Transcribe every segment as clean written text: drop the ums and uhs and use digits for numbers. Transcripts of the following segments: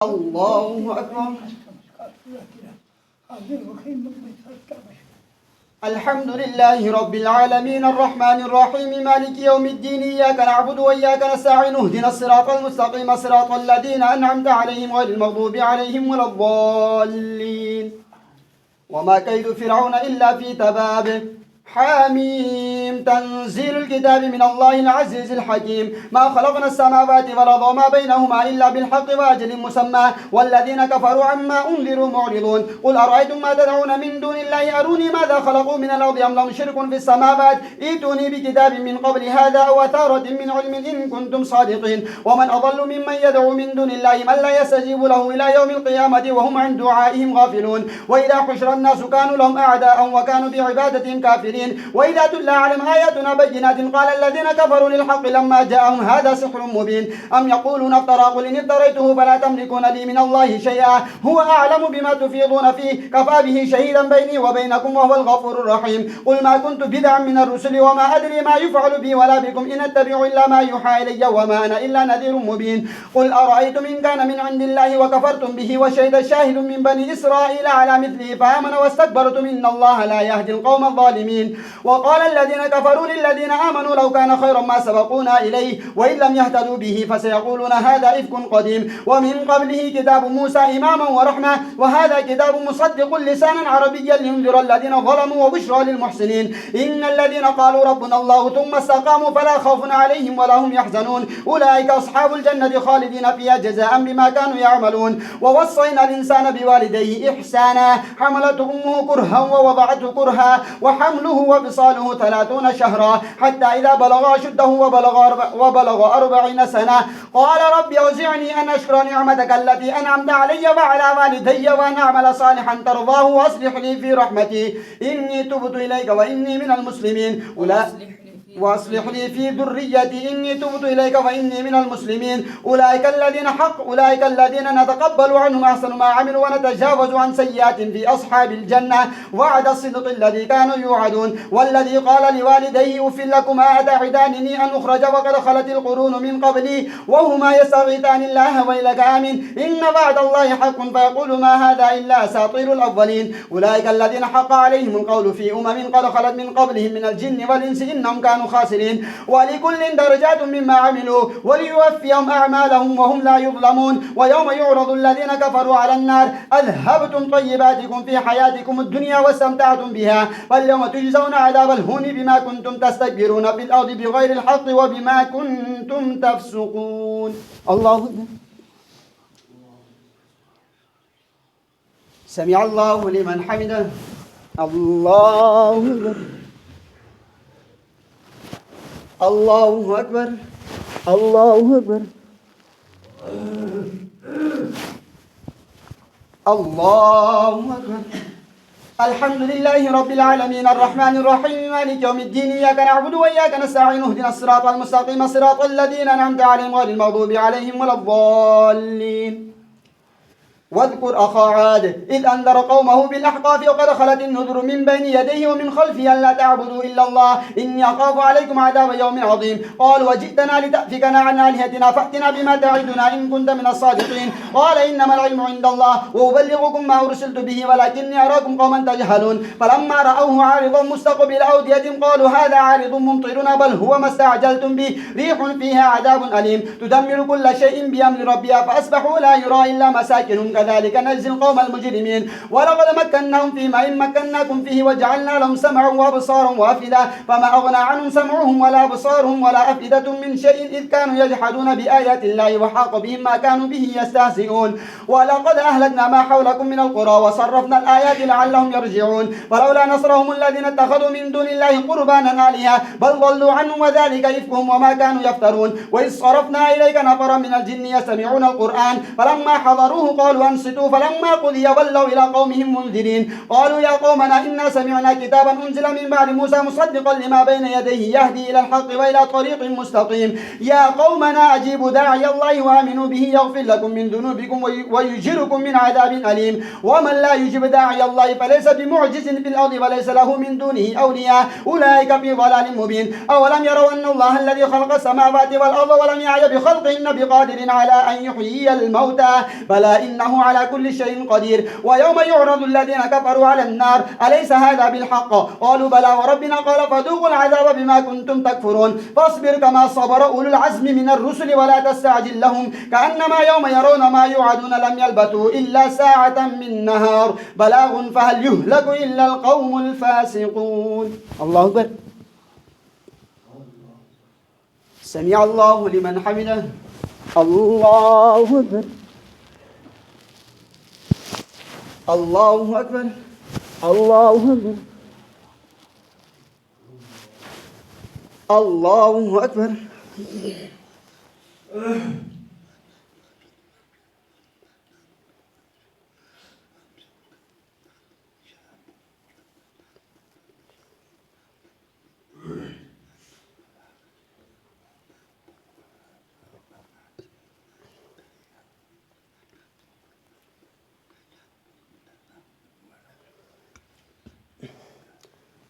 الله أكبر. الحمد لله رب العالمين الرحمن الرحيم مالك يوم الدين إياك نعبد وإياك نستعين اهدنا الصراط المستقيم صراط الذين أنعمت عليهم غير المغضوب عليهم ولا الضالين. وما كيد فرعون إلا في تباب. حميم تنزيل الكتاب من الله العزيز الحكيم. ما خلقنا السماوات والأرض وما بينهما إلا بالحق وأجل مسمى والذين كفروا عما أنذروا معرضون. قل أرأيتم ما تدعون من دون الله أروني ماذا خلقوا من الأرض أم لهم شرك في السماوات ائتوني بكتاب من قبل هذا أو أثارة من علم إن كنتم صادقين. ومن أضل ممن يدعو من دون الله من لا يستجيب له إلى يوم القيامة وهم عن دعائهم غافلون. وإذا حشر الناس كانوا لهم أعداء وكانوا بعبادتهم كافرين. وإذا تتلى عليهم آياتنا بينات قال الذين كفروا للحق لما جاءهم هذا سحر مبين أم يقولون افترى قل إن افتريته فلا تملكون لي من الله شيئا هو أعلم بما تفيضون فيه كفى به شهيدا بيني وبينكم وهو الغفور الرحيم. قل ما كنت بدعا من الرسل وما أدري ما يفعل بي ولا بكم إن أتبع إلا ما يوحى إلي وما أنا إلا نذير مبين. قل أرأيتم إن كان من عند الله وكفرتم به وشهد شاهد من بني إسرائيل على مثله فآمن واستكبرتم إن الله لا يهدي القوم الظالمين. وقال الذين كفروا للذين آمنوا لو كان خيرا ما سبقونا إليه وإن لم يهتدوا به فسيقولون هذا إفك قديم. ومن قبله كتاب موسى إماما ورحمة وهذا كتاب مصدق لسانا عربيا لينذر الذين ظلموا وبشرى للمحسنين. إن الذين قالوا ربنا الله ثم استقاموا فلا خوف عليهم ولا هم يحزنون أولئك أصحاب الجنة خالدين فيها جزاء بما كانوا يعملون. ووصينا الإنسان بوالديه إحسانا حملته أمه كرها ووضعته كرها وحمله وفصاله 30 شهرا حتى إذا بلغ أشده وبلغ 40 سنة قال رب أوزعني أن أشكر نعمتك التي أنعمت علي وعلى والدي وأن أعمل صالحا ترضاه وأصلح لي في رحمتي إني تبت إليك وإني من المسلمين وأصلح لي في ذريتي إني تبت إليك وإني من المسلمين. أولئك الذين نتقبل عنهم أحسن ما عملوا ونتجاوز عن سيئات في أصحاب الجنة وعد الصدق الذي كانوا يوعدون. والذي قال لوالديه أف لكما أتعدانني أن أخرج وقد خلت القرون من قبلي وهما يستغيثان الله ويلك آمن إن وعد الله حق فيقول ما هذا إلا أساطير الأولين. أولئك الذين حق عليهم القول في قد خلت من قبلهم من الجن والإنس إنهم كانوا خاسرين. ولكل درجات مما عملوا وليوفيهم أعمالهم وهم لا يظلمون. ويوم يعرض الذين كفروا على النار أذهبتم طيباتكم في حياتكم الدنيا واستمتعتم بها واليوم تجزون عذاب الهون بما كنتم تستكبرون في الأرض بغير الحق وبما كنتم تفسقون. الله سمع الله لمن حمده. الله أكبر. الله أكبر. الله أكبر. الله أكبر. الحمد لله رب العالمين الرحمن الرحيم مالك يوم الدين إياك نعبد وإياك نستعين اهدنا الصراط المستقيم صراط الذين أنعمت عليهم غير المغضوب عليهم ولا الضالين. واذكر أخا عاد إذ أنذر قومه بالأحقاف وقد خلت النذر من بين يديه ومن خلفه ألا تعبدوا إلا الله إني أخاف عليكم عذاب يوم عظيم. قال وجئتنا لتأفكنا عن آلهتنا فأتنا بما تعدنا إن كنت من الصادقين. قال إنما العلم عند الله وأبلغكم ما أرسلت به ولكني أراكم قوما تجهلون. فلما رأوه عارضا مستقبل أوديتهم قالوا هذا عارض ممطرنا بل هو ما استعجلتم به ريح فيها عذاب أليم تدمر كل شيء بأمر ربها فأصبحوا لا يرى إلا مساكنهم كذلك نجزي القوم المجرمين. ولقد مكناهم فيما إن مكناكم فيه وجعلنا لهم سمعا وأبصارا وأفئدة فما أغنى عنهم سمعهم ولا أبصارهم ولا أفئدة من شيء إذ كانوا يجحدون بآيات الله وحاق بهم ما كانوا به يستهزئون. ولقد أهلكنا ما حولكم من القرى وصرفنا الآيات لعلهم يرجعون. ولولا نصرهم الذين اتخذوا من دون الله قربانا آلهة بل ضلوا عنهم وذلك إفكهم وما كانوا يفترون. وإذ صرفنا إليك نفرا من الجن يستمعون القرآن فلما حضروه قالوا وأنصتوا فلما قضي ولوا إلى قومهم منذرين قالوا يا قومنا إنا سمعنا كتابا أنزل من بعد موسى مصدقا لما بين يديه يهدي إلى الحق وإلى طريق مستقيم يا قومنا أجيبوا داعي الله وآمنوا به يغفر لكم من ذنوبكم ويجركم من عذاب أليم ومن لا يجب داعي الله فليس بمعجز في الأرض وليس له من دونه أولياء أولئك في ضلال مبين أولم يروا أن الله الذي خلق السماوات والأرض ولم يعي بخلقهن بقادر على أن يحيي الموتى بلى إنه على كل شيء قدير ويوم يعرض الذين كفروا على النار أليس هذا بالحق قالوا بلى وربنا قال فذوقوا العذاب بما كنتم تكفرون فاصبر كما صبر أولو العزم من الرسل ولا تستعجل لهم كأنما يوم يرون ما يوعدون لم يلبثوا إلا ساعة من نهار بلاغ فهل يهلك إلا القوم الفاسقون. الله أكبر. سمع الله لمن حمده. الله أكبر. الله أكبر. الله أكبر. الله أكبر.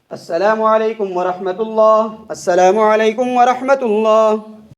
السلام عليكم ورحمة الله. السلام عليكم ورحمة الله.